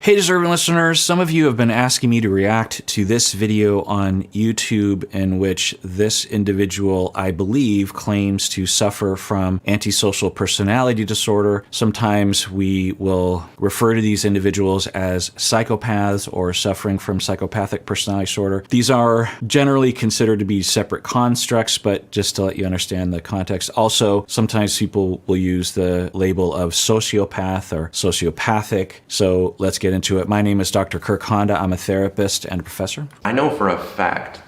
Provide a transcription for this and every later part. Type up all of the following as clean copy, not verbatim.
Hey, deserving listeners, some of you have been asking me to react to this video on YouTube in which this individual, I believe, claims to suffer from antisocial personality disorder. Sometimes we will refer to these individuals as psychopaths or suffering from psychopathic personality disorder. These are generally considered to be separate constructs, but just to let you understand the context. Also, sometimes people will use the label of sociopath or sociopathic. So let's get into it. My name is Dr. Kirk Honda. I'm a therapist and a professor. I know for a fact,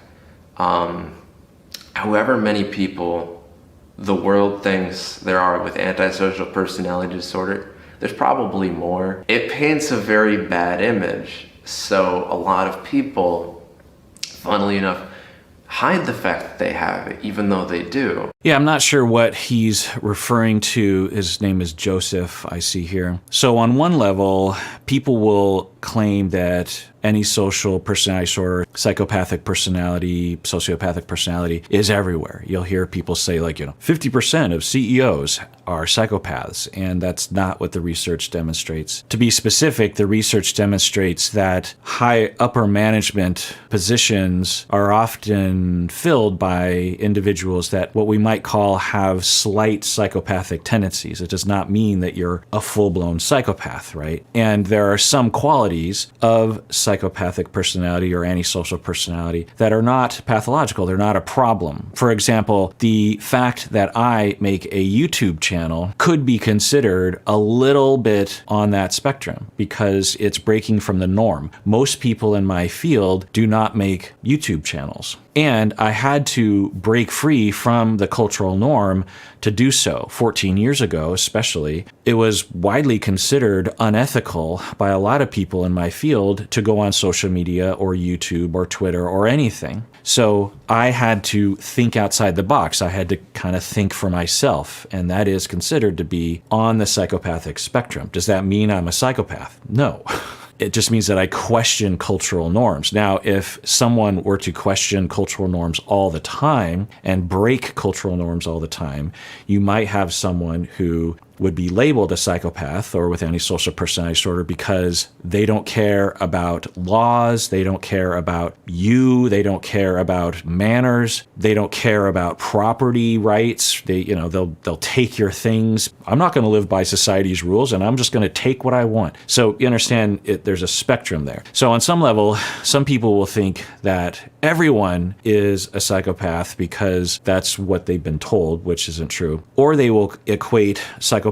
however many people the world thinks there are with antisocial personality disorder, there's probably more. It paints a very bad image. So a lot of people, funnily enough, hide the fact that they have it, even though they do. Yeah, I'm not sure what he's referring to. His name is Joseph, I see here. So on one level, people will claim that antisocial personality disorder, psychopathic personality, sociopathic personality is everywhere. You'll hear people say 50% of CEOs are psychopaths, and that's not what the research demonstrates. To be specific, the research demonstrates that high upper management positions are often filled by individuals that what we might call have slight psychopathic tendencies. It does not mean that you're a full-blown psychopath, right? And there are some qualities of psychopathic personality or antisocial personality that are not pathological. They're not a problem. For example, the fact that I make a YouTube channel could be considered a little bit on that spectrum because it's breaking from the norm. Most people in my field do not make YouTube channels. And I had to break free from the cultural norm to do so. 14 years ago, especially, it was widely considered unethical by a lot of people in my field to go on social media or YouTube or Twitter or anything. So I had to think outside the box. I had to kind of think for myself, and that is considered to be on the psychopathic spectrum. Does that mean I'm a psychopath? No. It just means that I question cultural norms. Now, if someone were to question cultural norms all the time and break cultural norms all the time, you might have someone who would be labeled a psychopath or with antisocial personality disorder because they don't care about laws, they don't care about you, they don't care about manners, they don't care about property rights. They'll take your things. I'm not going to live by society's rules, and I'm just going to take what I want. So you understand, there's a spectrum there. So on some level, some people will think that everyone is a psychopath because that's what they've been told, which isn't true. Or they will equate psychopathic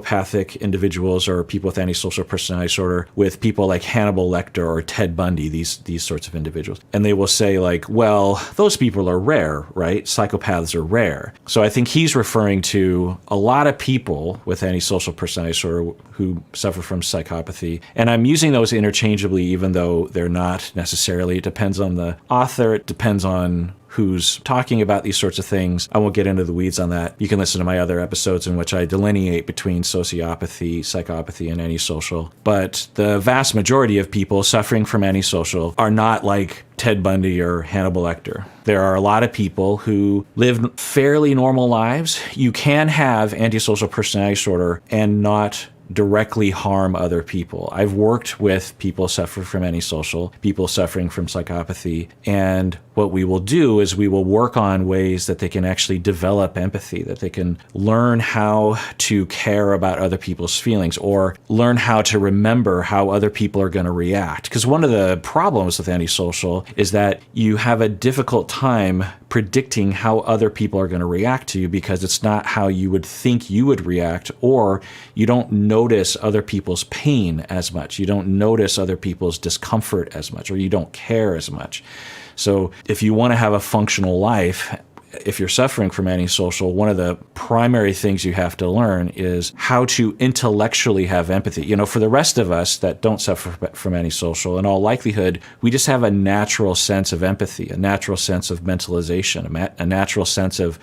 individuals or people with antisocial personality disorder with people like Hannibal Lecter or Ted Bundy, these sorts of individuals. And they will say well, those people are rare, right? Psychopaths are rare. So I think he's referring to a lot of people with antisocial personality disorder who suffer from psychopathy. And I'm using those interchangeably, even though they're not necessarily. It depends on the author. It depends on who's talking about these sorts of things. I won't get into the weeds on that. You can listen to my other episodes in which I delineate between sociopathy, psychopathy, and antisocial. But the vast majority of people suffering from antisocial are not like Ted Bundy or Hannibal Lecter. There are a lot of people who live fairly normal lives. You can have antisocial personality disorder and not directly harm other people. I've worked with people suffering from antisocial, people suffering from psychopathy, and what we will do is we will work on ways that they can actually develop empathy, that they can learn how to care about other people's feelings or learn how to remember how other people are going to react. Because one of the problems with antisocial is that you have a difficult time predicting how other people are going to react to you because it's not how you would think you would react, or you don't notice other people's pain as much. You don't notice other people's discomfort as much, or you don't care as much. So if you want to have a functional life, if you're suffering from antisocial, one of the primary things you have to learn is how to intellectually have empathy. For the rest of us that don't suffer from antisocial, in all likelihood, we just have a natural sense of empathy, a natural sense of mentalization, a natural sense of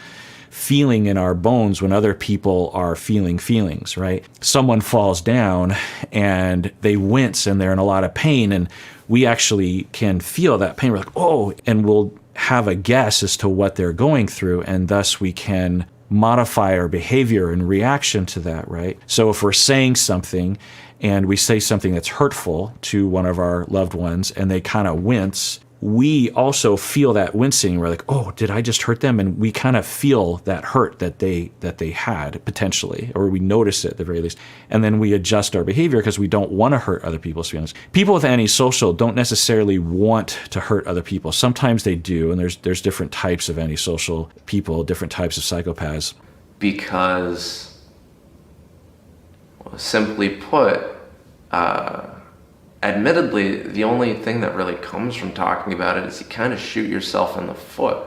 feeling in our bones when other people are feeling feelings, right? Someone falls down and they wince and they're in a lot of pain, and we actually can feel that pain. We're like, oh, and we'll have a guess as to what they're going through, and thus we can modify our behavior in reaction to that, right? So if we're saying something and we say something that's hurtful to one of our loved ones and they kind of wince, we also feel that wincing. We're like, oh, did I just hurt them? And we kind of feel that hurt that they had potentially, or we notice it at the very least. And then we adjust our behavior because we don't want to hurt other people's feelings. People with antisocial don't necessarily want to hurt other people. Sometimes they do, and there's different types of antisocial people, different types of psychopaths. Because, simply put, admittedly, the only thing that really comes from talking about it is you kind of shoot yourself in the foot,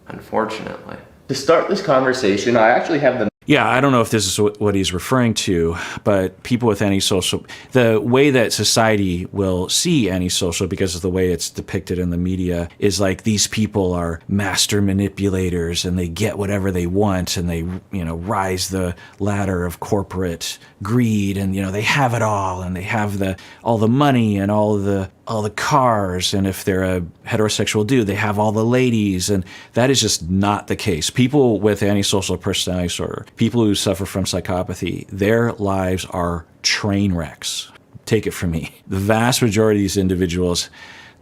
unfortunately. To start this conversation, I actually have the... Yeah, I don't know if this is what he's referring to, but people with antisocial, the way that society will see antisocial because of the way it's depicted in the media is like these people are master manipulators and they get whatever they want and they, rise the ladder of corporate greed and, they have it all and they have all the money and all the cars, and if they're a heterosexual dude, they have all the ladies, and that is just not the case. People with antisocial personality disorder, people who suffer from psychopathy, their lives are train wrecks. Take it from me. The vast majority of these individuals,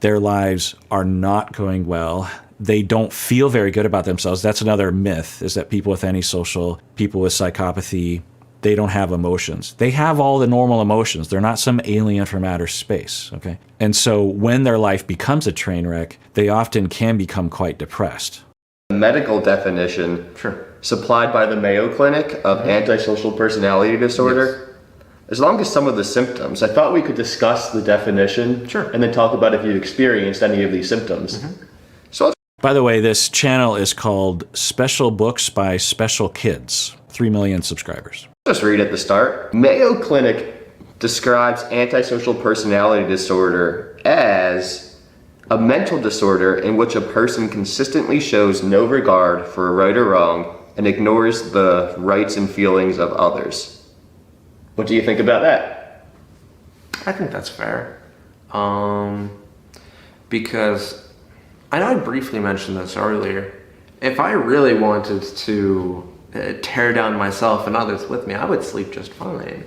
their lives are not going well. They don't feel very good about themselves. That's another myth, is that people with antisocial, people with psychopathy, they don't have emotions. They have all the normal emotions. They're not some alien from outer space, okay? And so when their life becomes a train wreck, they often can become quite depressed. medical definition supplied by the Mayo Clinic of antisocial personality disorder. As long as some of the symptoms, I thought we could discuss the definition and then talk about if you've experienced any of these symptoms. By the way, this channel is called Special Books by Special Kids. 3 million subscribers. Just read at the start. Mayo Clinic describes antisocial personality disorder as a mental disorder in which a person consistently shows no regard for right or wrong and ignores the rights and feelings of others. What do you think about that? I think that's fair. Because I know I briefly mentioned this earlier. If I really wanted to tear down myself and others with me, I would sleep just fine.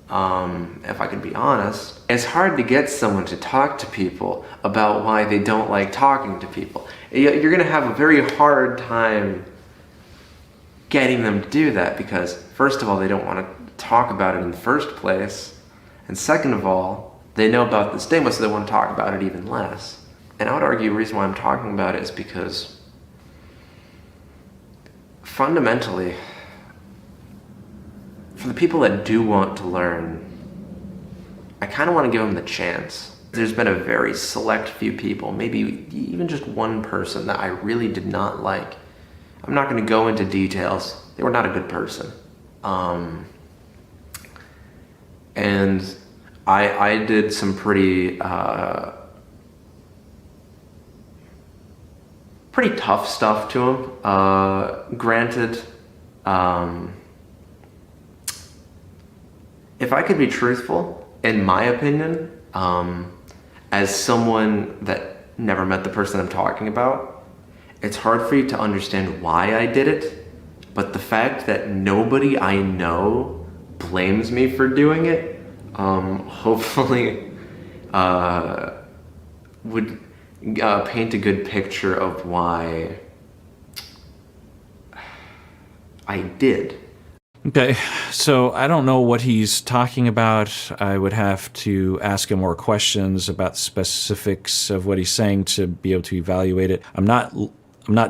If I could be honest. It's hard to get someone to talk to people about why they don't like talking to people. You're gonna have a very hard time getting them to do that because first of all, they don't want to talk about it in the first place. And second of all, they know about the stigma, so they want to talk about it even less. And I would argue the reason why I'm talking about it is because fundamentally, for the people that do want to learn, I kind of want to give them the chance. There's been a very select few people, maybe even just one person that I really did not like. I'm not going to go into details. They were not a good person. And I did some pretty tough stuff to him. Granted, if I could be truthful, in my opinion, as someone that never met the person I'm talking about, it's hard for you to understand why I did it, but the fact that nobody I know blames me for doing it, hopefully would paint a good picture of why I did. Okay, so I don't know what he's talking about. I would have to ask him more questions about the specifics of what he's saying to be able to evaluate it. I'm not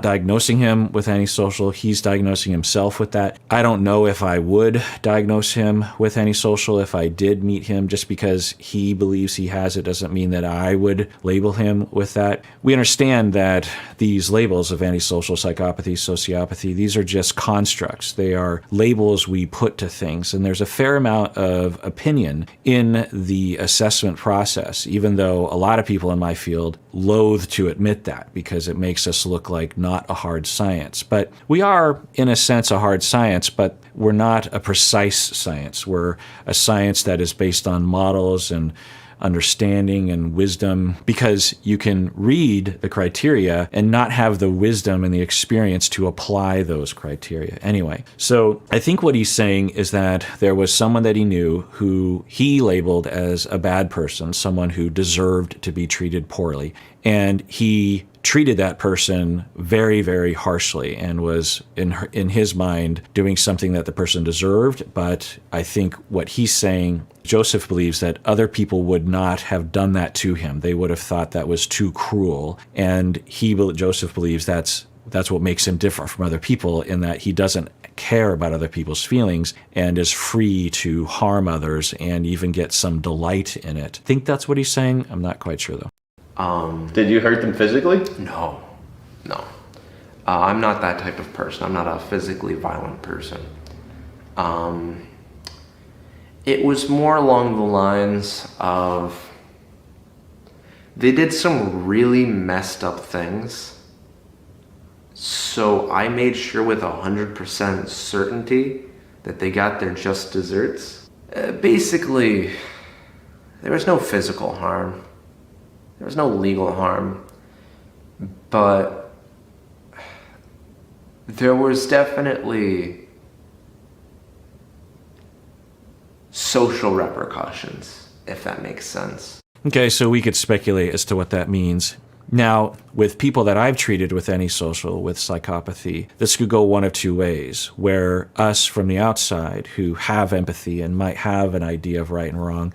diagnosing him with antisocial. He's diagnosing himself with that. I don't know if I would diagnose him with antisocial if I did meet him. Just because he believes he has it doesn't mean that I would label him with that. We understand that these labels of antisocial, psychopathy, sociopathy, these are just constructs. They are labels we put to things. And there's a fair amount of opinion in the assessment process, even though a lot of people in my field loathe to admit that because it makes us look like not a hard science. But we are, in a sense, a hard science, but we're not a precise science. We're a science that is based on models and understanding and wisdom, because you can read the criteria and not have the wisdom and the experience to apply those criteria. Anyway, so I think what he's saying is that there was someone that he knew who he labeled as a bad person, someone who deserved to be treated poorly. And he treated that person very, very harshly and was, in his mind, doing something that the person deserved. But I think what he's saying, Joseph believes that other people would not have done that to him. They would have thought that was too cruel. And Joseph believes that's what makes him different from other people, in that he doesn't care about other people's feelings and is free to harm others and even get some delight in it. I think that's what he's saying. I'm not quite sure, though. Did you hurt them physically? No. I'm not that type of person. I'm not a physically violent person. It was more along the lines of they did some really messed up things. So I made sure with 100% certainty that they got their just desserts. Basically, there was no physical harm. There was no legal harm, but there was definitely social repercussions, if that makes sense. Okay, so we could speculate as to what that means. Now, with people that I've treated with antisocial, with psychopathy, this could go one of two ways, where us from the outside who have empathy and might have an idea of right and wrong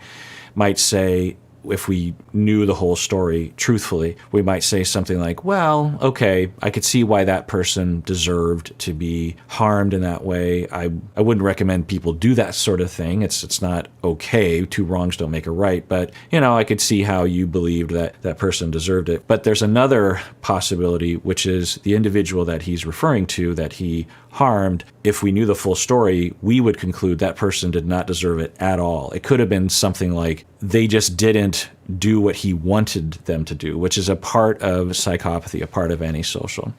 might say, if we knew the whole story truthfully, we might say something like, well, okay, I could see why that person deserved to be harmed in that way. I wouldn't recommend people do that sort of thing. It's not okay. Two wrongs don't make a right. But, I could see how you believed that that person deserved it. But there's another possibility, which is the individual that he's referring to, that he harmed. If we knew the full story, we would conclude that person did not deserve it at all. It could have been something like they just didn't do what he wanted them to do, which is a part of psychopathy, a part of antisocial,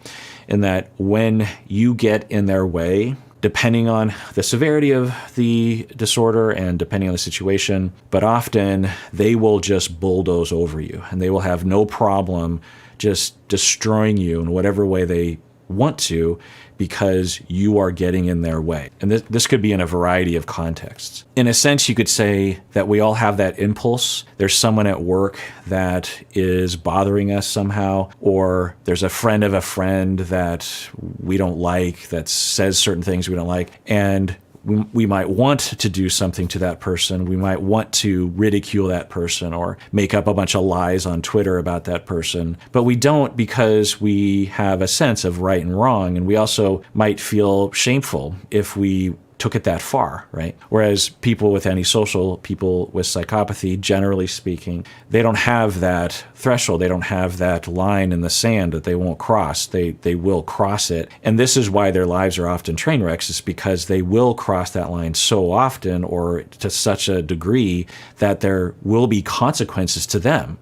in that when you get in their way, depending on the severity of the disorder and depending on the situation, but often they will just bulldoze over you and they will have no problem just destroying you in whatever way they want to, because you are getting in their way. And this could be in a variety of contexts. In a sense, you could say that we all have that impulse. There's someone at work that is bothering us somehow, or there's a friend of a friend that we don't like, that says certain things we don't like, and we might want to do something to that person. We might want to ridicule that person or make up a bunch of lies on Twitter about that person. But we don't, because we have a sense of right and wrong. And we also might feel shameful if we took it that far, right? Whereas people with antisocial, people with psychopathy, generally speaking, they don't have that threshold. They don't have that line in the sand that they won't cross. They will cross it. And this is why their lives are often train wrecks, is because they will cross that line so often, or to such a degree, that there will be consequences to them.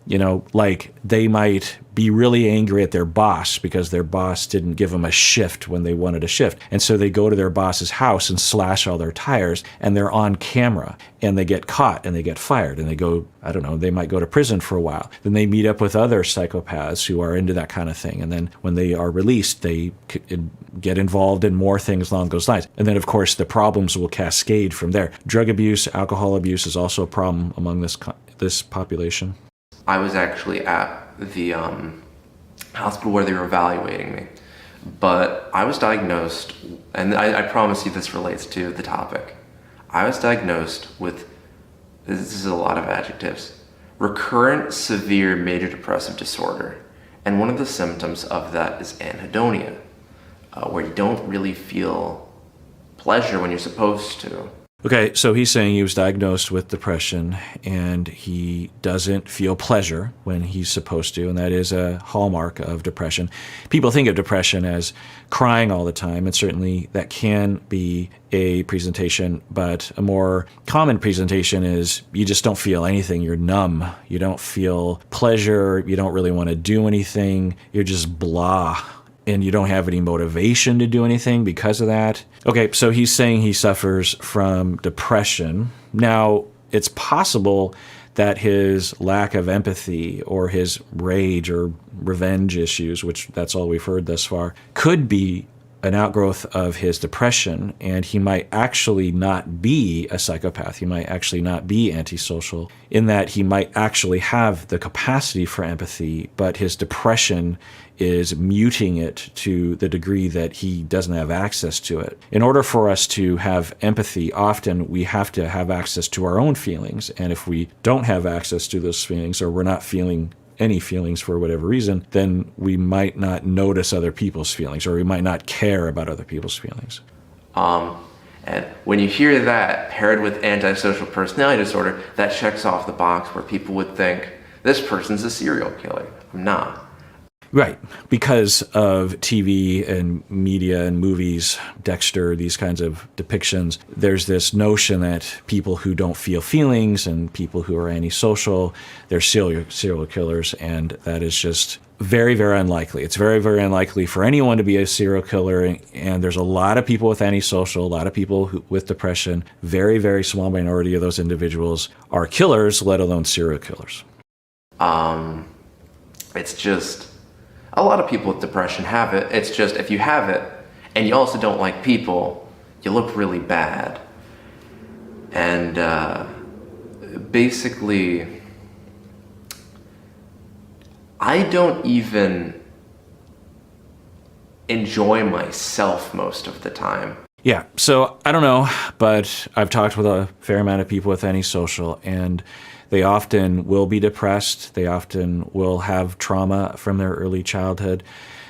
Like they might be really angry at their boss because their boss didn't give them a shift when they wanted a shift. And so they go to their boss's house and slash all their tires, and they're on camera, and they get caught and they get fired, and they go, I don't know, they might go to prison for a while. Then they meet up with other psychopaths who are into that kind of thing. And then when they are released, they get involved in more things along those lines. And then, of course, the problems will cascade from there. Drug abuse, alcohol abuse is also a problem among this population. I was actually at the hospital where they were evaluating me, but I was diagnosed, and I promise you this relates to the topic. I was diagnosed with, this is a lot of adjectives, recurrent severe major depressive disorder. And one of the symptoms of that is anhedonia, where you don't really feel pleasure when you're supposed to. Okay, so he's saying he was diagnosed with depression and he doesn't feel pleasure when he's supposed to, and that is a hallmark of depression. People think of depression as crying all the time, and certainly that can be a presentation, but a more common presentation is you just don't feel anything. You're numb. You don't feel pleasure. You don't really want to do anything. You're just blah. And you don't have any motivation to do anything because of that. Okay, so he's saying he suffers from depression. Now, it's possible that his lack of empathy or his rage or revenge issues, which that's all we've heard thus far, could be an outgrowth of his depression, and he might actually not be a psychopath. He might actually not be antisocial, in that he might actually have the capacity for empathy, but his depression is muting it to the degree that he doesn't have access to it. In order for us to have empathy, often we have to have access to our own feelings, and if we don't have access to those feelings, or we're not feeling any feelings for whatever reason, then we might not notice other people's feelings, or we might not care about other people's feelings. And when you hear that paired with antisocial personality disorder, that checks off the box where people would think, this person's a serial killer. I'm not. Right, because of TV and media and movies, Dexter, these kinds of depictions, there's this notion that people who don't feel feelings and people who are antisocial, they're serial killers, and that is just very, very unlikely. It's very, very unlikely for anyone to be a serial killer, and there's a lot of people with antisocial, a lot of people with depression. Very, very small minority of those individuals are killers, let alone serial killers. It's just, a lot of people with depression have it. It's just, if you have it and you also don't like people, you look really bad. And basically, I don't even enjoy myself most of the time. Yeah, so I don't know, but I've talked with a fair amount of people with antisocial, and they often will be depressed. They often will have trauma from their early childhood.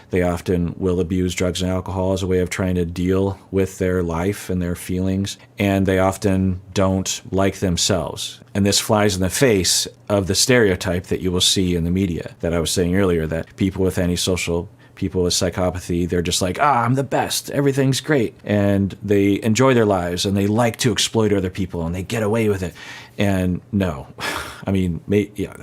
They often will abuse drugs and alcohol as a way of trying to deal with their life and their feelings. And they often don't like themselves. And this flies in the face of the stereotype that you will see in the media that I was saying earlier, that people with antisocial, people with psychopathy, they're just like, I'm the best, everything's great. And they enjoy their lives, and they like to exploit other people, and they get away with it. And no, I mean,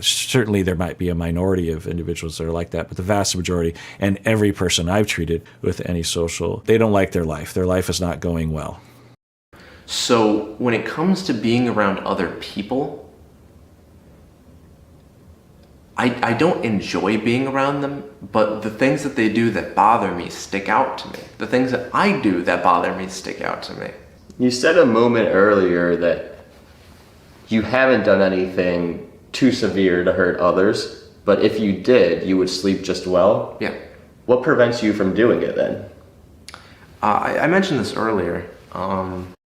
certainly there might be a minority of individuals that are like that, but the vast majority, and every person I've treated with antisocial, they don't like their life. Their life is not going well. So when it comes to being around other people, I don't enjoy being around them, but the things that they do that bother me stick out to me. The things that I do that bother me stick out to me. You said a moment earlier that you haven't done anything too severe to hurt others, but if you did, you would sleep just well. Yeah. What prevents you from doing it then? I mentioned this earlier.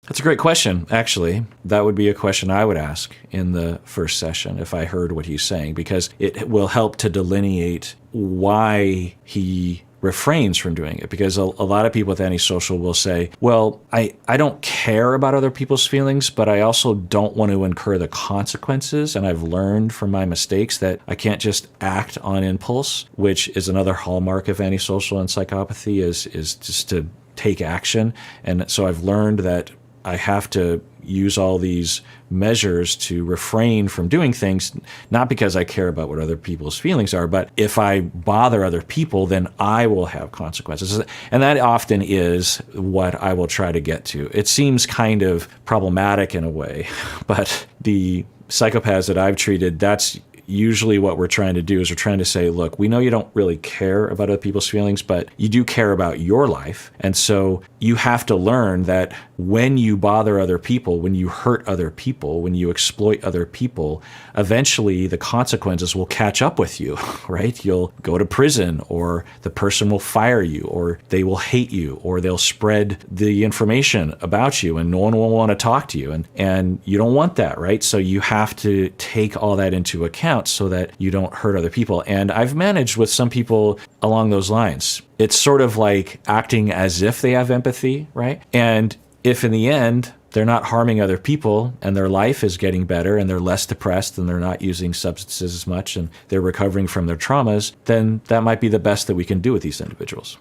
That's a great question, actually. That would be a question I would ask in the first session if I heard what he's saying, because it will help to delineate why he refrains from doing it. Because a lot of people with antisocial will say, well, I don't care about other people's feelings, but I also don't want to incur the consequences. And I've learned from my mistakes that I can't just act on impulse, which is another hallmark of antisocial and psychopathy, is just to take action. And so I've learned that I have to use all these measures to refrain from doing things, not because I care about what other people's feelings are, but if I bother other people, then I will have consequences. And that often is what I will try to get to. It seems kind of problematic in a way, but the psychopaths that I've treated, that's usually what we're trying to do, is we're trying to say, look, we know you don't really care about other people's feelings, but you do care about your life. And so you have to learn that when you bother other people, when you hurt other people, when you exploit other people, eventually the consequences will catch up with you, right? You'll go to prison, or the person will fire you, or they will hate you, or they'll spread the information about you and no one will want to talk to you. And you don't want that, right? So you have to take all that into account so that you don't hurt other people. And I've managed with some people along those lines. It's sort of like acting as if they have empathy, right? And if in the end they're not harming other people and their life is getting better and they're less depressed and they're not using substances as much and they're recovering from their traumas, then that might be the best that we can do with these individuals.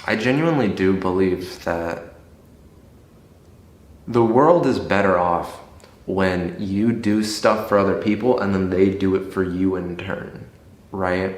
I genuinely do believe that the world is better off when you do stuff for other people and then they do it for you in turn, right?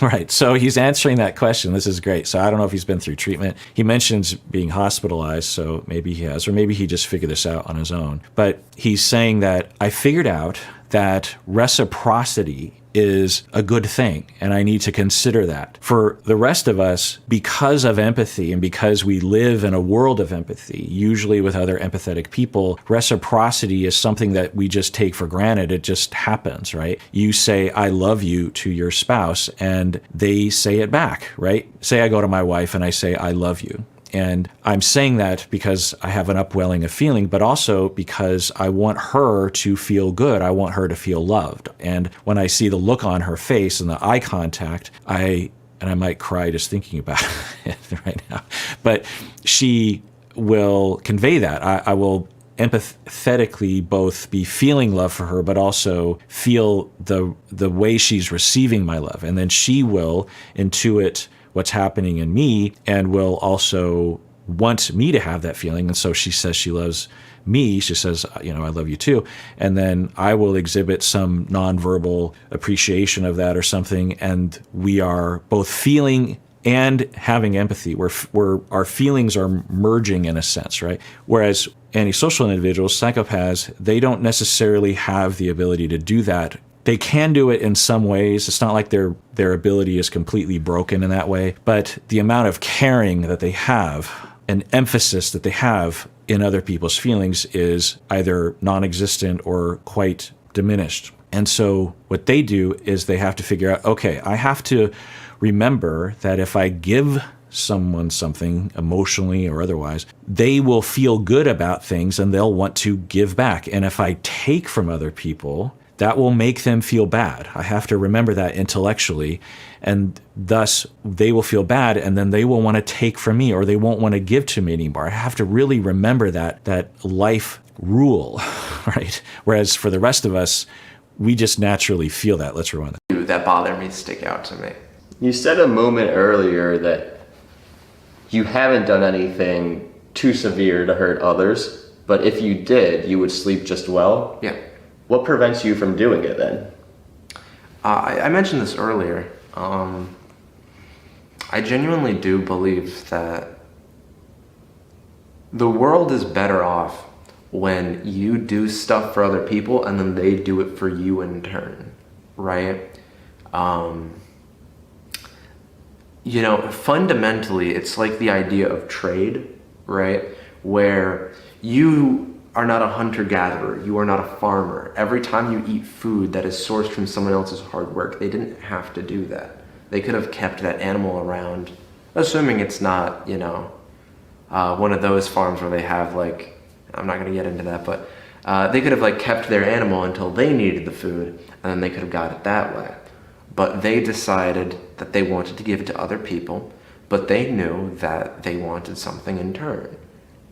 Right. So he's answering that question. This is great. So I don't know if he's been through treatment. He mentions being hospitalized, so maybe he has, or maybe he just figured this out on his own. But he's saying that I figured out that reciprocity is a good thing, and I need to consider that. For the rest of us, because of empathy and because we live in a world of empathy, usually with other empathetic people, reciprocity is something that we just take for granted. It just happens, right? You say, I love you to your spouse, and they say it back, right? Say I go to my wife and I say, I love you. And I'm saying that because I have an upwelling of feeling, but also because I want her to feel good. I want her to feel loved. And when I see the look on her face and the eye contact, I might cry just thinking about it right now, but she will convey that. I will empathetically both be feeling love for her, but also feel the way she's receiving my love. And then she will intuit what's happening in me and will also want me to have that feeling. And so she says she loves me. She says, I love you too. And then I will exhibit some nonverbal appreciation of that or something. And we are both feeling and having empathy, where our feelings are merging in a sense, right? Whereas antisocial individuals, psychopaths, they don't necessarily have the ability to do that. They can do it in some ways. It's not like their ability is completely broken in that way, but the amount of caring that they have and emphasis that they have in other people's feelings is either non-existent or quite diminished. And so what they do is they have to figure out, okay, I have to remember that if I give someone something emotionally or otherwise, they will feel good about things and they'll want to give back. And if I take from other people, that will make them feel bad. I have to remember that intellectually, and thus they will feel bad, and then they will want to take from me, or they won't want to give to me anymore. I have to really remember that life rule, right? Whereas for the rest of us, we just naturally feel that. Let's rewind that. That bother me stick out to me. You said a moment earlier that you haven't done anything too severe to hurt others, but if you did, you would sleep just well? Yeah. What prevents you from doing it then? I mentioned this earlier. I genuinely do believe that the world is better off when you do stuff for other people and then they do it for you in turn, right? Fundamentally, it's like the idea of trade, right? Where you are not a hunter-gatherer, you are not a farmer. Every time you eat food that is sourced from someone else's hard work, they didn't have to do that. They could have kept that animal around, assuming it's not, one of those farms where they have I'm not gonna get into that, but they could have kept their animal until they needed the food, and then they could have got it that way. But they decided that they wanted to give it to other people, but they knew that they wanted something in turn,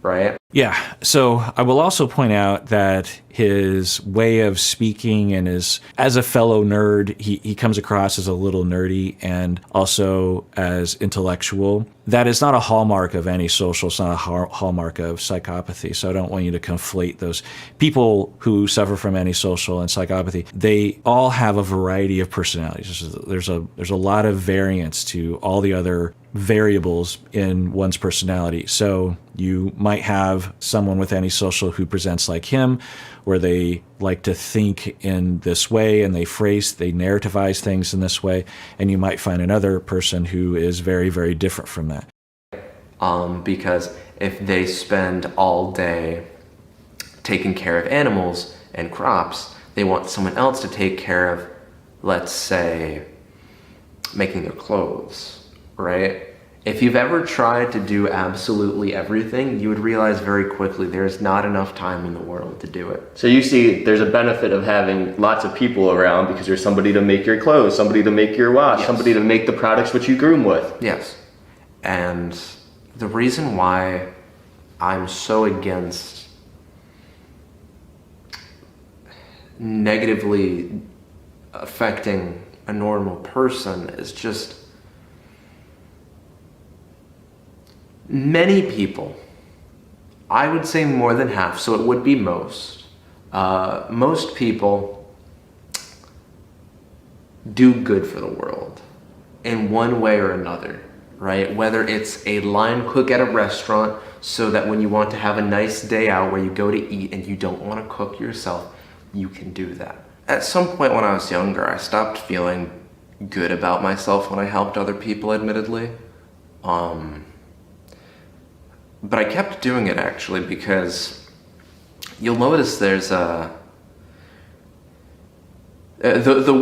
right? Yeah. So I will also point out that his way of speaking and as a fellow nerd, he comes across as a little nerdy and also as intellectual. That is not a hallmark of antisocial. It's not a hallmark of psychopathy. So I don't want you to conflate those. People who suffer from antisocial and psychopathy, they all have a variety of personalities. There's a lot of variance to all the other variables in one's personality. So you might have someone with antisocial who presents like him, where they like to think in this way and they narrativize things in this way. And you might find another person who is very, very different from that. Because if they spend all day taking care of animals and crops, they want someone else to take care of, let's say, making their clothes, right? If you've ever tried to do absolutely everything, you would realize very quickly there's not enough time in the world to do it. So you see there's a benefit of having lots of people around because there's somebody to make your clothes, somebody to make your watch, Yes. somebody to make the products which you groom with. Yes. And the reason why I'm so against negatively affecting a normal person is just many people, I would say more than half, so it would be most people do good for the world in one way or another, right? Whether it's a line cook at a restaurant so that when you want to have a nice day out where you go to eat and you don't want to cook yourself, you can do that. At some point when I was younger, I stopped feeling good about myself when I helped other people, admittedly. But I kept doing it actually because you'll notice there's the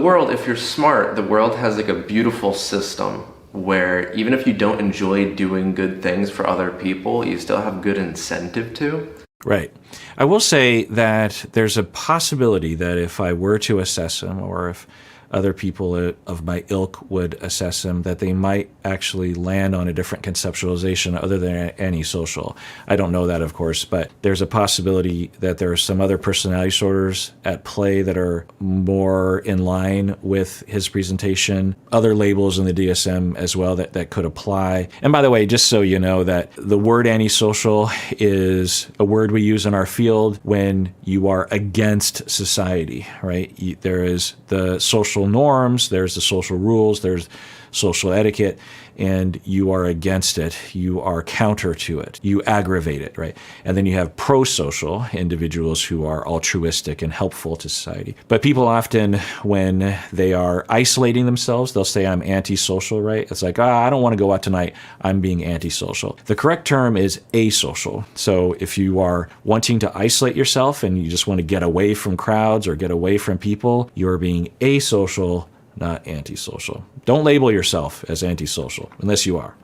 world, if you're smart, the world has like a beautiful system where even if you don't enjoy doing good things for other people, you still have good incentive to. Right. I will say that there's a possibility that if I were to assess him, or if other people of my ilk would assess him, that they might actually land on a different conceptualization other than antisocial. I don't know that, of course, but there's a possibility that there are some other personality disorders at play that are more in line with his presentation, other labels in the DSM as well that could apply. And by the way, just so you know, that the word antisocial is a word we use in our field when you are against society, right? There is the social norms, there's the social rules, there's social etiquette, and you are against it. You are counter to it. You aggravate it, right? And then you have pro-social individuals who are altruistic and helpful to society. But people often, when they are isolating themselves, they'll say, I'm antisocial, right? It's like, I don't want to go out tonight. I'm being antisocial. The correct term is asocial. So if you are wanting to isolate yourself and you just want to get away from crowds or get away from people, you're being asocial, not antisocial. Don't label yourself as antisocial, unless you are.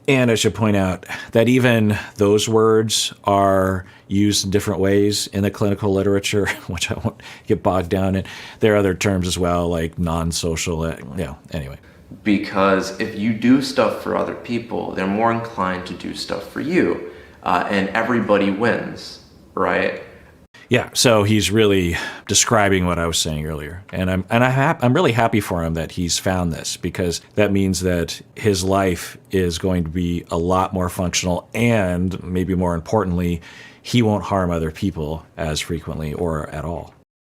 And I should point out that even those words are used in different ways in the clinical literature, which I won't get bogged down in. There are other terms as well, like non-social, anyway. Because if you do stuff for other people, they're more inclined to do stuff for you, and everybody wins, right? Yeah, so he's really describing what I was saying earlier, and I'm really happy for him that he's found this, because that means that his life is going to be a lot more functional, and maybe more importantly, he won't harm other people as frequently or at all.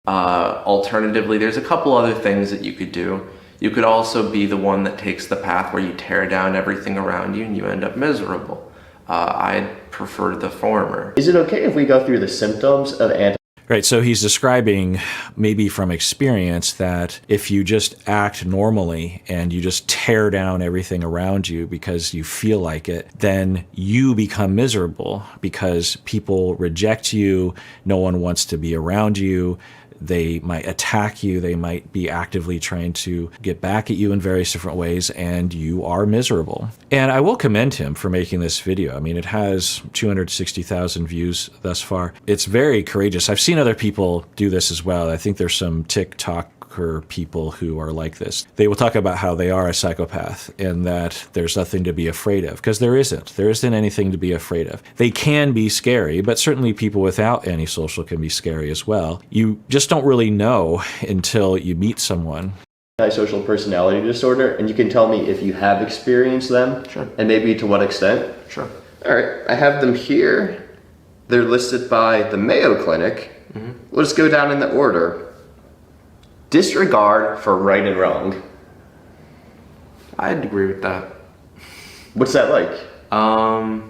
Alternatively, there's a couple other things that you could do. You could also be the one that takes the path where you tear down everything around you and you end up miserable. I'd prefer the former. Is it okay if we go through the symptoms of Right, so he's describing, maybe from experience, that if you just act normally and you just tear down everything around you because you feel like it, then you become miserable because people reject you, no one wants to be around you. They might attack you, they might be actively trying to get back at you in various different ways, and you are miserable. And I will commend him for making this video. I mean, it has 260,000 views thus far. It's very courageous. I've seen other people do this as well. I think there's some TikToker people who are like this. They will talk about how they are a psychopath and that there's nothing to be afraid of, because there isn't. There isn't anything to be afraid of. They can be scary, but certainly people without antisocial can be scary as well. You just don't really know until you meet someone. Antisocial personality disorder, and you can tell me if you have experienced them. Sure. And maybe to what extent. Sure. All right, I have them here. They're listed by the Mayo Clinic. Mm-hmm. We'll just go down in the order. Disregard for right and wrong. I'd agree with that. What's that like? I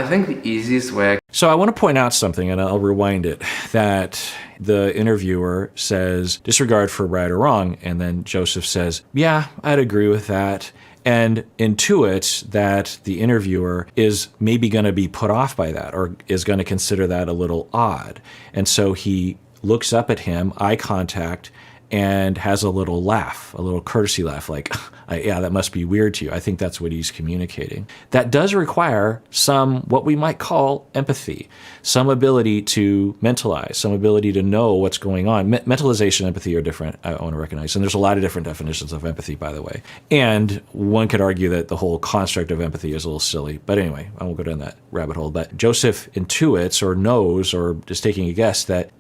think the easiest way... So I want to point out something, and I'll rewind it, that the interviewer says disregard for right or wrong, and then Joseph says, yeah, I'd agree with that, and intuits that the interviewer is maybe going to be put off by that, or is going to consider that a little odd. And so he looks up at him, eye contact, and has a little laugh, a little courtesy laugh, like, yeah, that must be weird to you. I think that's what he's communicating. That does require some, what we might call empathy, some ability to mentalize, some ability to know what's going on. Mentalization and empathy are different, I want to recognize. And there's a lot of different definitions of empathy, by the way. And one could argue that the whole construct of empathy is a little silly. But anyway, I won't go down that rabbit hole. But Joseph intuits or knows, or just taking a guess, that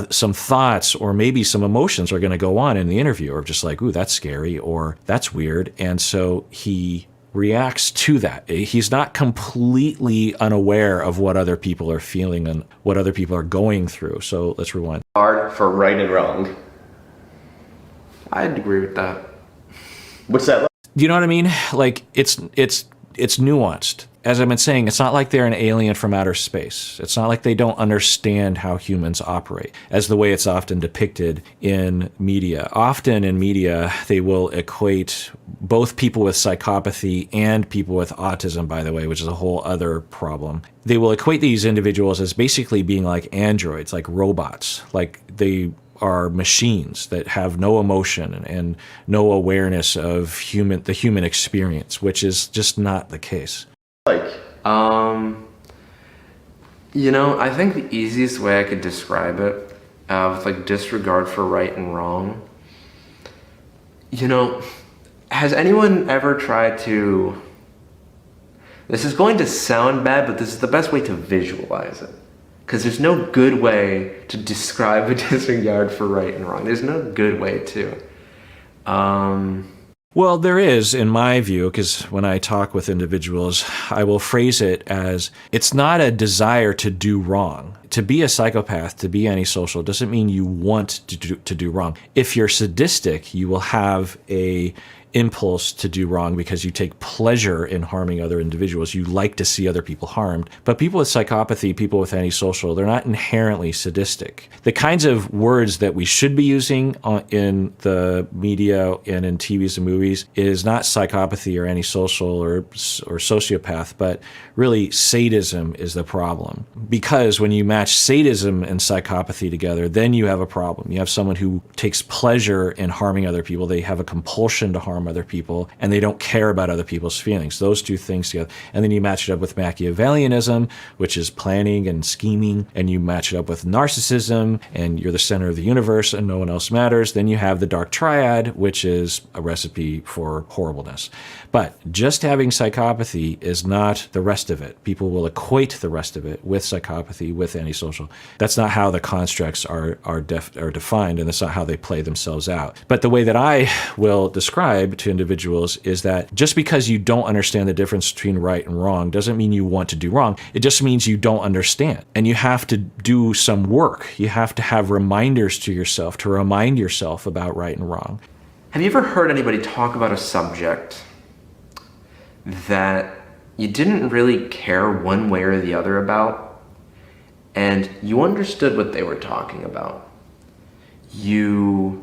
some thoughts or maybe some emotions are going to go on in the interview, or just like, ooh, that's scary, or that's weird. And so he reacts to that. He's not completely unaware of what other people are feeling and what other people are going through. So let's rewind. Hard for right and wrong. I'd agree with that. What's that like? Do you know what I mean? Like, it's nuanced. as I've been saying, it's not like they're an alien from outer space. It's not like they don't understand how humans operate, as the way it's often depicted in media. Often in media, they will equate both people with psychopathy and people with autism, by the way, which is a whole other problem. They will equate these individuals as basically being like androids, like robots, like they are machines that have no emotion and no awareness of the human experience, which is just not the case. I think the easiest way I could describe it, with like disregard for right and wrong, has anyone ever tried to, this is going to sound bad, but this is the best way to visualize it. Because there's no good way to describe a disregard for right and wrong. There's no good way to. Well, there is, in my view, because when I talk with individuals, I will phrase it as it's not a desire to do wrong. To be a psychopath, to be antisocial, doesn't mean you want to do wrong. If you're sadistic, you will have a impulse to do wrong because you take pleasure in harming other individuals. You like to see other people harmed. But people with psychopathy, people with antisocial, they're not inherently sadistic. The kinds of words that we should be using in the media and in TVs and movies is not psychopathy or antisocial or sociopath, but really sadism is the problem. Because when you match sadism and psychopathy together, then you have a problem. You have someone who takes pleasure in harming other people. They have a compulsion to harm other people, and they don't care about other people's feelings. Those two things together. And then you match it up with Machiavellianism, which is planning and scheming, and you match it up with narcissism, and you're the center of the universe and no one else matters. Then you have the dark triad, which is a recipe for horribleness. But just having psychopathy is not the rest of it. People will equate the rest of it with psychopathy, with antisocial. That's not how the constructs are defined, and that's not how they play themselves out. But the way that I will describe to individuals is that just because you don't understand the difference between right and wrong doesn't mean you want to do wrong. It just means you don't understand. And you have to do some work. You have to have reminders to yourself to remind yourself about right and wrong. Have you ever heard anybody talk about a subject that you didn't really care one way or the other about, and you understood what they were talking about? You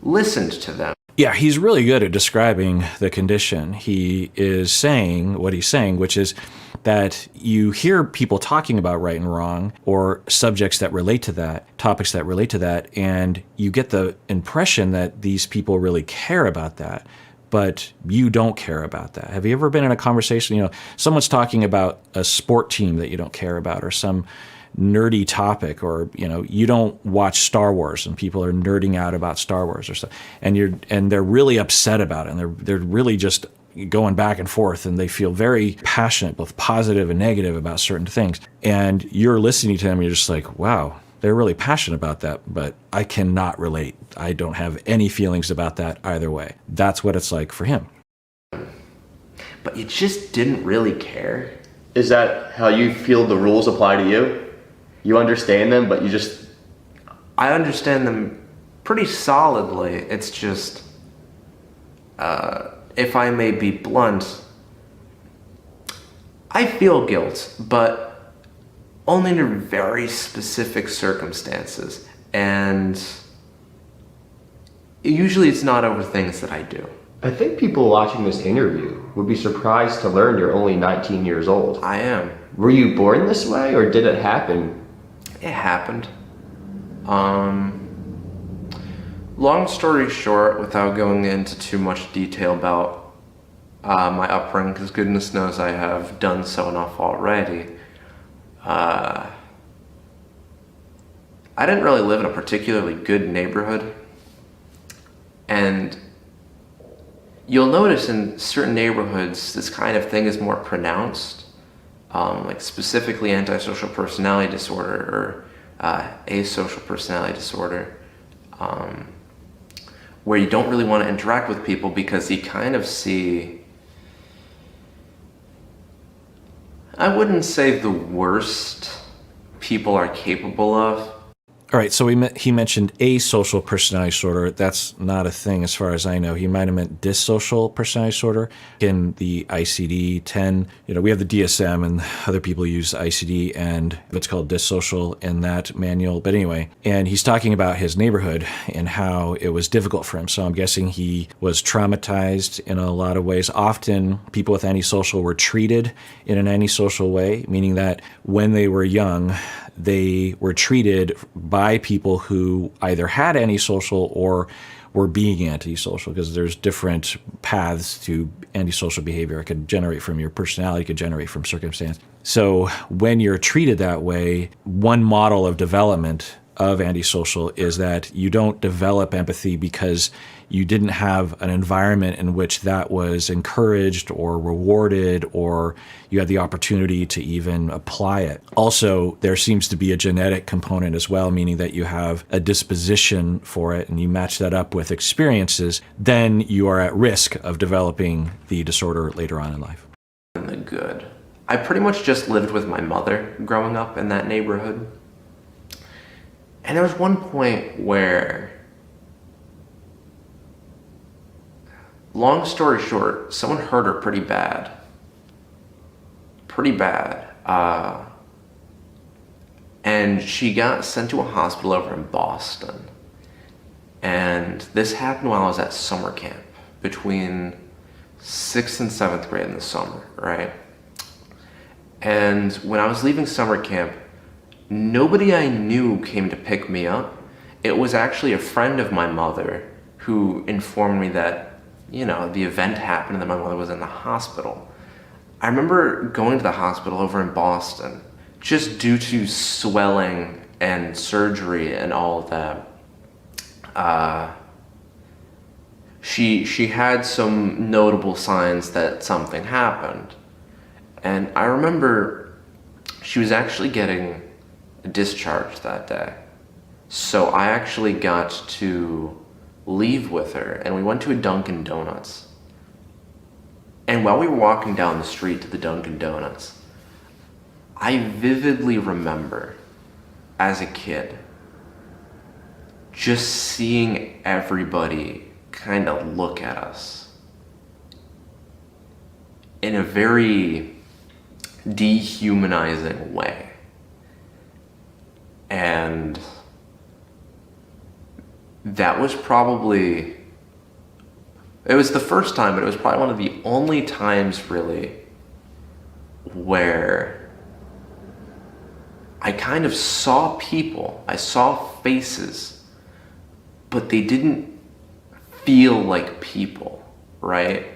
listened to them. Yeah, he's really good at describing the condition. He is saying what he's saying, which is that you hear people talking about right and wrong or subjects that relate to that, topics that relate to that, and you get the impression that these people really care about that, but you don't care about that. Have you ever been in a conversation, someone's talking about a sport team that you don't care about, or some nerdy topic, or you don't watch Star Wars and people are nerding out about Star Wars or stuff, and they're really upset about it, and they're really just going back and forth, and they feel very passionate, both positive and negative, about certain things, and you're listening to them and you're just like, wow, they're really passionate about that, but I cannot relate. I don't have any feelings about that either way. That's what it's like for him. But you just didn't really care. Is that how you feel the rules apply to you? You understand them, but you just... I understand them pretty solidly. It's just, if I may be blunt, I feel guilt, but only under very specific circumstances. And usually it's not over things that I do. I think people watching this interview would be surprised to learn you're only 19 years old. I am. Were you born this way, or did it happen? It happened. Long story short, without going into too much detail about my upbringing, because goodness knows I have done so enough already, I didn't really live in a particularly good neighborhood. And you'll notice in certain neighborhoods this kind of thing is more pronounced, like specifically antisocial personality disorder or asocial personality disorder, where you don't really want to interact with people because you kind of see, I wouldn't say the worst people are capable of. All right, so he mentioned asocial personality disorder. That's not a thing as far as I know. He might have meant dissocial personality disorder. In the ICD-10, we have the DSM, and other people use ICD, and it's called dissocial in that manual. But anyway, and he's talking about his neighborhood and how it was difficult for him. So I'm guessing he was traumatized in a lot of ways. Often people with antisocial were treated in an antisocial way, meaning that when they were young, they were treated by people who either had antisocial or were being antisocial, because there's different paths to antisocial behavior. It could generate from your personality, it could generate from circumstance. So when you're treated that way, one model of development of antisocial is that you don't develop empathy because you didn't have an environment in which that was encouraged or rewarded, or you had the opportunity to even apply it. Also, there seems to be a genetic component as well, meaning that you have a disposition for it and you match that up with experiences, then you are at risk of developing the disorder later on in life. And the good. I pretty much just lived with my mother growing up in that neighborhood. And there was one point where, long story short, someone hurt her pretty bad. Pretty bad. And she got sent to a hospital over in Boston. And this happened while I was at summer camp, between 6th and 7th grade in the summer, right? And when I was leaving summer camp, nobody I knew came to pick me up. It was actually a friend of my mother who informed me that, the event happened and that my mother was in the hospital. I remember going to the hospital over in Boston just due to swelling and surgery and all of that. She had some notable signs that something happened. And I remember she was actually getting discharged that day. So I actually got to leave with her, and we went to a Dunkin' Donuts. And while we were walking down the street to the Dunkin' Donuts, I vividly remember, as a kid, just seeing everybody kind of look at us in a very dehumanizing way. And that was probably, it was the first time, but it was probably one of the only times really where I kind of saw people, I saw faces, but they didn't feel like people, right?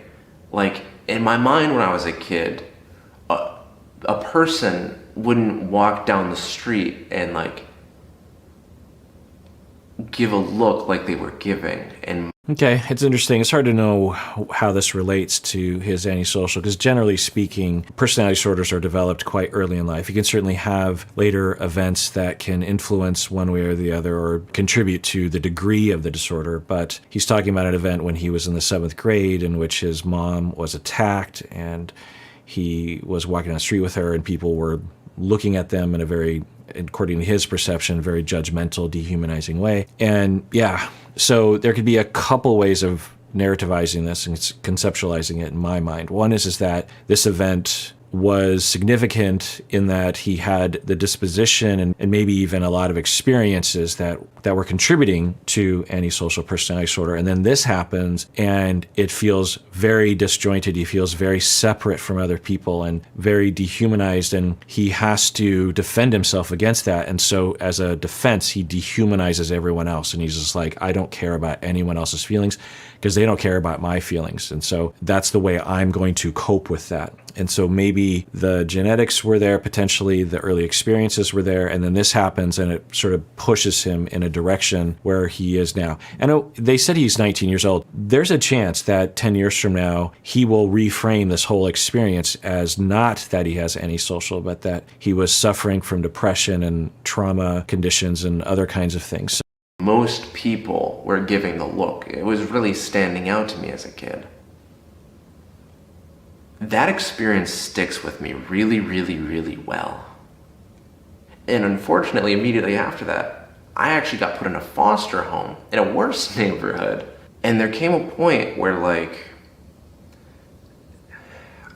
Like, in my mind when I was a kid, a person wouldn't walk down the street and give a look like they were giving. And Okay, it's interesting. It's hard to know how this relates to his antisocial, because generally speaking, personality disorders are developed quite early in life. You can certainly have later events that can influence one way or the other or contribute to the degree of the disorder, but he's talking about an event when he was in the 7th grade in which his mom was attacked and he was walking down the street with her and people were looking at them in a very, according to his perception, very judgmental, dehumanizing way. And yeah, so there could be a couple ways of narrativizing this and conceptualizing it in my mind. One is that this event was significant in that he had the disposition and maybe even a lot of experiences that were contributing to antisocial personality disorder. And then this happens and it feels very disjointed. He feels very separate from other people and very dehumanized, and he has to defend himself against that. And so as a defense, he dehumanizes everyone else. And he's just like, I don't care about anyone else's feelings because they don't care about my feelings. And so that's the way I'm going to cope with that. And so maybe the genetics were there, potentially the early experiences were there, and then this happens and it sort of pushes him in a direction where he is now. And they said he's 19 years old. There's a chance that 10 years from now, he will reframe this whole experience as not that he has antisocial, but that he was suffering from depression and trauma conditions and other kinds of things. most people were giving the look. It was really standing out to me as a kid. That experience sticks with me really, really, really well. And unfortunately, immediately after that, I actually got put in a foster home in a worse neighborhood. And there came a point where, like,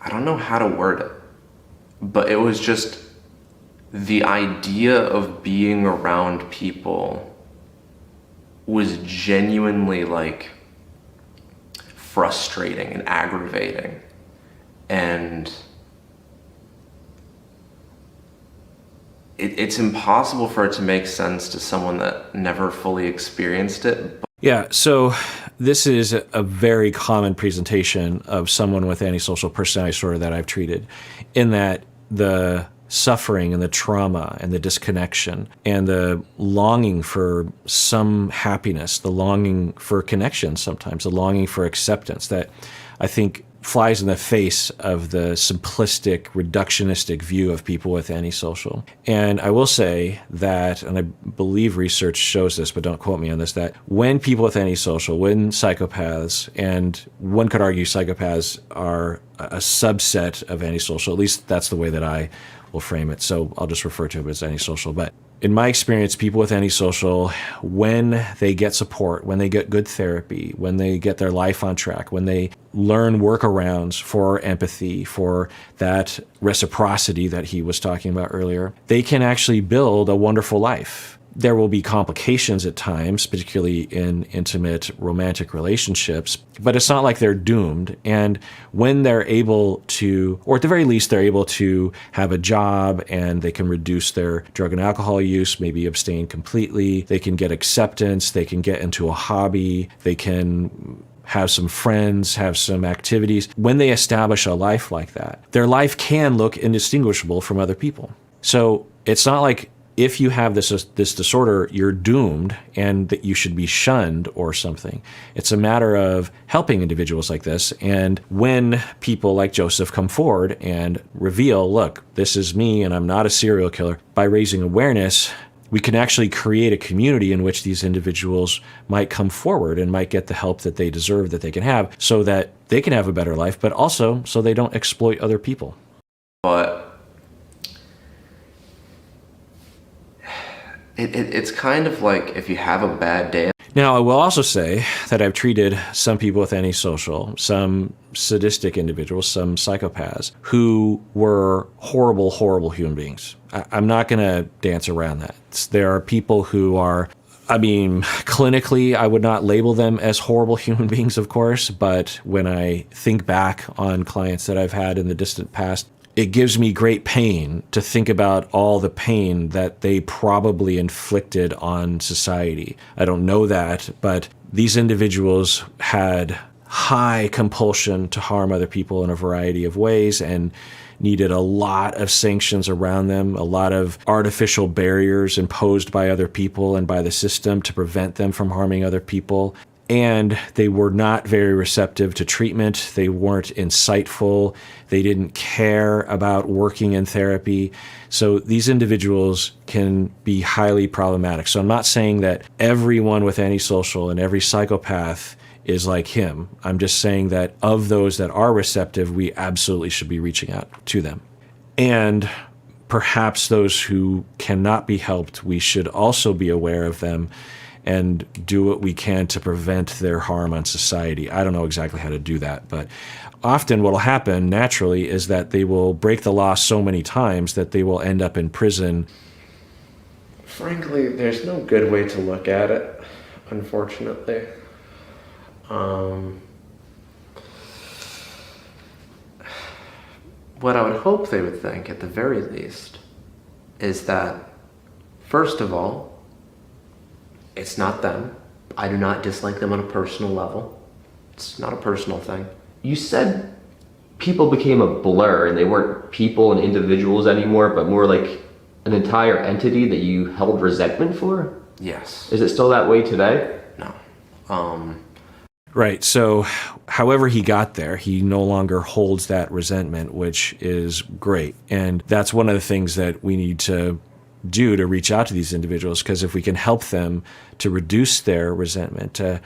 I don't know how to word it, but it was just the idea of being around people was genuinely, like, frustrating and aggravating. And it's impossible for it to make sense to someone that never fully experienced it. Yeah, so this is a very common presentation of someone with antisocial personality disorder that I've treated, in that the suffering and the trauma and the disconnection and the longing for some happiness, the longing for connection sometimes, the longing for acceptance, that I think flies in the face of the simplistic, reductionistic view of people with antisocial. And I will say that, and I believe research shows this, but don't quote me on this, that when people with antisocial, when psychopaths, and one could argue psychopaths are a subset of antisocial, at least that's the way that I will frame it, so I'll just refer to it as antisocial. But in my experience, people with antisocial, when they get support, when they get good therapy, when they get their life on track, when they learn workarounds for empathy, for that reciprocity that he was talking about earlier, they can actually build a wonderful life. There will be complications at times, particularly in intimate romantic relationships, but it's not like they're doomed. And when they're able to, or at the very least, they're able to have a job and they can reduce their drug and alcohol use, maybe abstain completely, they can get acceptance, they can get into a hobby, they can have some friends, have some activities. When they establish a life like that, their life can look indistinguishable from other people. So it's not like if you have this disorder, you're doomed and that you should be shunned or something. It's a matter of helping individuals like this. And when people like Joseph come forward and reveal, look, this is me and I'm not a serial killer, by raising awareness, we can actually create a community in which these individuals might come forward and might get the help that they deserve, that they can have, so that they can have a better life, but also so they don't exploit other people. But it's kind of like if you have a bad day. Now, I will also say that I've treated some people with antisocial, some sadistic individuals, some psychopaths, who were horrible, horrible human beings. I'm not going to dance around that. There are people who are, clinically, I would not label them as horrible human beings, of course, but when I think back on clients that I've had in the distant past, it gives me great pain to think about all the pain that they probably inflicted on society. I don't know that, but these individuals had high compulsion to harm other people in a variety of ways and needed a lot of sanctions around them, a lot of artificial barriers imposed by other people and by the system to prevent them from harming other people. And they were not very receptive to treatment. They weren't insightful. They didn't care about working in therapy. So these individuals can be highly problematic. So I'm not saying that everyone with antisocial and every psychopath is like him. I'm just saying that of those that are receptive, we absolutely should be reaching out to them. And perhaps those who cannot be helped, we should also be aware of them and do what we can to prevent their harm on society. I don't know exactly how to do that, but often what will happen naturally is that they will break the law so many times that they will end up in prison. Frankly, there's no good way to look at it, unfortunately. What I would hope they would think, at the very least, is that, first of all, it's not them. I do not dislike them on a personal level. It's not a personal thing. You said people became a blur and they weren't people and individuals anymore, but more like an entire entity that you held resentment for? Yes. Is it still that way today? No. Right. So however he got there, he no longer holds that resentment, which is great. And that's one of the things that we need to do to reach out to these individuals, because if we can help them to reduce their resentment, to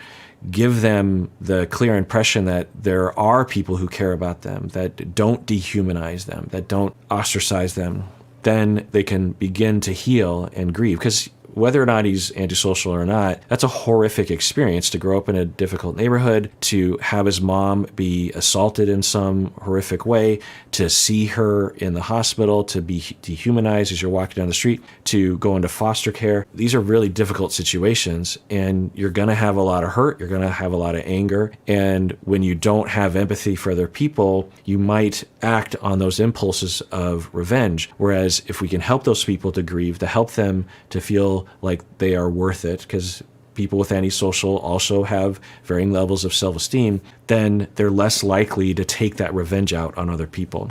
give them the clear impression that there are people who care about them, that don't dehumanize them, that don't ostracize them, then they can begin to heal and grieve. Because whether or not he's antisocial or not, that's a horrific experience to grow up in a difficult neighborhood, to have his mom be assaulted in some horrific way, to see her in the hospital, to be dehumanized as you're walking down the street, to go into foster care. These are really difficult situations, and you're going to have a lot of hurt. You're going to have a lot of anger. And when you don't have empathy for other people, you might act on those impulses of revenge. Whereas if we can help those people to grieve, to help them to feel like they are worth it, because people with antisocial also have varying levels of self-esteem, then they're less likely to take that revenge out on other people.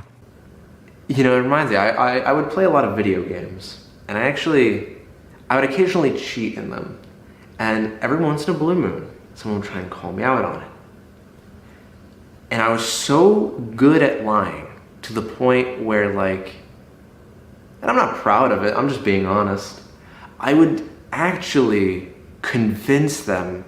You know, it reminds me, I would play a lot of video games, and I would occasionally cheat in them. And every once in a blue moon, someone would try and call me out on it. And I was so good at lying to the point where, like, and I'm not proud of it, I'm just being honest, I would actually convince them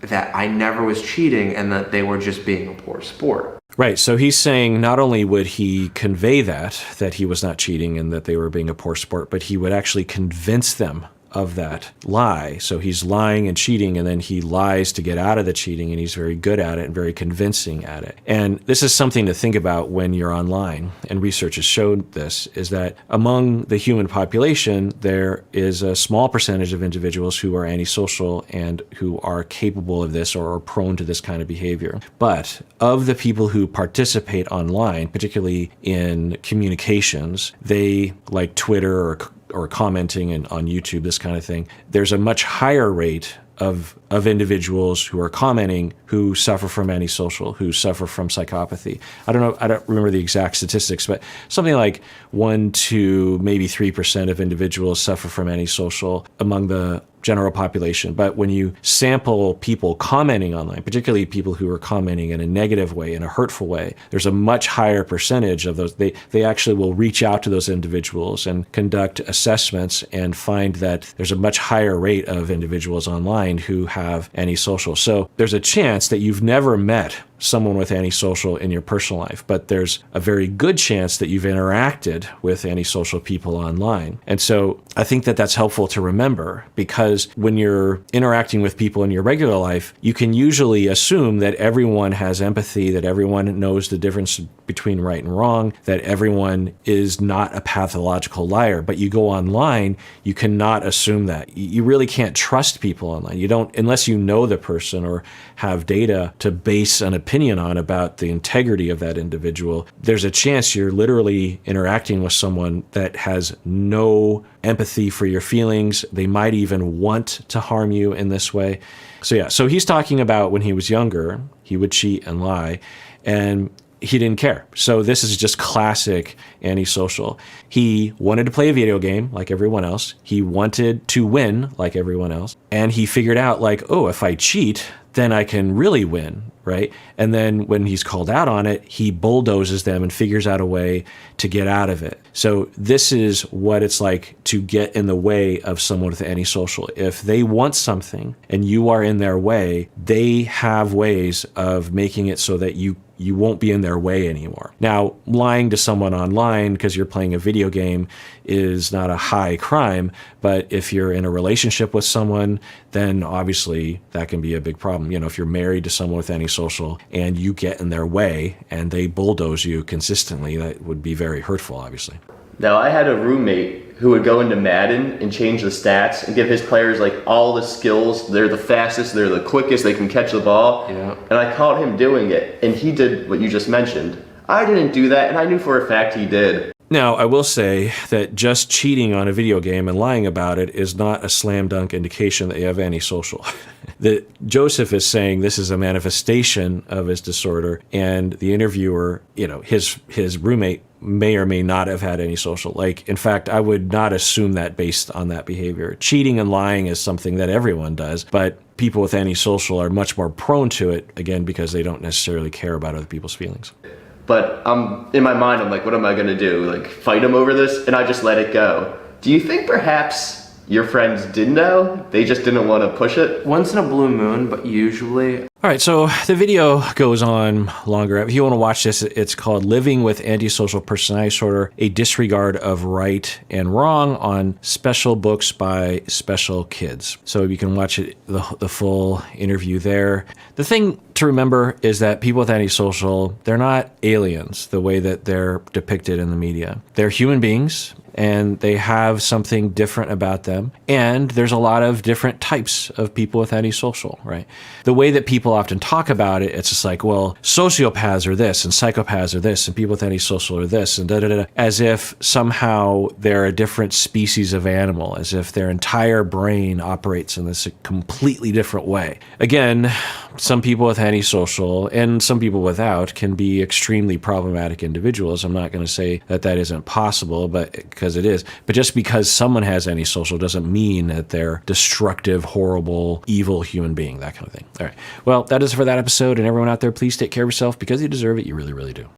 that I never was cheating and that they were just being a poor sport. Right. So he's saying not only would he convey that he was not cheating and that they were being a poor sport, but he would actually convince them of that lie. So he's lying and cheating, and then he lies to get out of the cheating, and he's very good at it and very convincing at it. And this is something to think about when you're online, and research has showed this, is that among the human population, there is a small percentage of individuals who are antisocial and who are capable of this or are prone to this kind of behavior. But of the people who participate online, particularly in communications, they, like Twitter or commenting and on YouTube, this kind of thing, there's a much higher rate of individuals who are commenting who suffer from antisocial, who suffer from psychopathy. I don't remember the exact statistics, but something like 1 to maybe 3% of individuals suffer from antisocial among the general population. But when you sample people commenting online, particularly people who are commenting in a negative way, in a hurtful way, there's a much higher percentage of those. They actually will reach out to those individuals and conduct assessments and find that there's a much higher rate of individuals online who have antisocial. So there's a chance that you've never met someone with antisocial in your personal life, but there's a very good chance that you've interacted with antisocial people online. And so I think that that's helpful to remember, because when you're interacting with people in your regular life, you can usually assume that everyone has empathy, that everyone knows the difference between right and wrong, that everyone is not a pathological liar. But you go online, you cannot assume that. You really can't trust people online. You don't, unless you know the person or have data to base an opinion on about the integrity of that individual. There's a chance you're literally interacting with someone that has no empathy for your feelings. They might even want to harm you in this way. So he's talking about when he was younger, he would cheat and lie, and he didn't care. So this is just classic antisocial. He wanted to play a video game like everyone else. He wanted to win like everyone else. And he figured out, like, oh, if I cheat, then I can really win, right? And then when he's called out on it, he bulldozes them and figures out a way to get out of it. So this is what it's like to get in the way of someone with antisocial. If they want something and you are in their way, they have ways of making it so that you won't be in their way anymore. Now, lying to someone online because you're playing a video game is not a high crime, but if you're in a relationship with someone, then obviously that can be a big problem. You know, if you're married to someone with antisocial and you get in their way and they bulldoze you consistently, that would be very hurtful, obviously. Now, I had a roommate who would go into Madden and change the stats and give his players like all the skills. They're the fastest, they're the quickest, they can catch the ball. Yeah. And I caught him doing it, and he did what you just mentioned. I didn't do that, and I knew for a fact he did. Now, I will say that just cheating on a video game and lying about it is not a slam dunk indication that you have antisocial. That Joseph is saying this is a manifestation of his disorder, and the interviewer, his roommate may or may not have had antisocial. Like, in fact, I would not assume that based on that behavior. Cheating and lying is something that everyone does, but people with antisocial are much more prone to it, again, because they don't necessarily care about other people's feelings. But in my mind, I'm like, what am I gonna do? Like, fight him over this? And I just let it go. Do you think perhaps your friends did know? They just didn't want to push it? Once in a blue moon, but usually All right, so the video goes on longer. If you want to watch this, it's called Living with Antisocial Personality Disorder, A Disregard of Right and Wrong on Special Books by Special Kids. So you can watch it, the full interview there. The thing to remember is that people with antisocial, they're not aliens the way that they're depicted in the media. They're human beings, and they have something different about them. And there's a lot of different types of people with antisocial, right? The way that people often talk about it, it's just like, well, sociopaths are this, and psychopaths are this, and people with antisocial are this, and da-da-da-da, as if somehow they're a different species of animal, as if their entire brain operates in this completely different way. Again, some people with antisocial and some people without can be extremely problematic individuals. I'm not going to say that that isn't possible, but because it is. But just because someone has antisocial doesn't mean that they're destructive, horrible, evil human being, that kind of thing. All right. Well, that is for that episode. And everyone out there, please take care of yourself because you deserve it. You really, really do.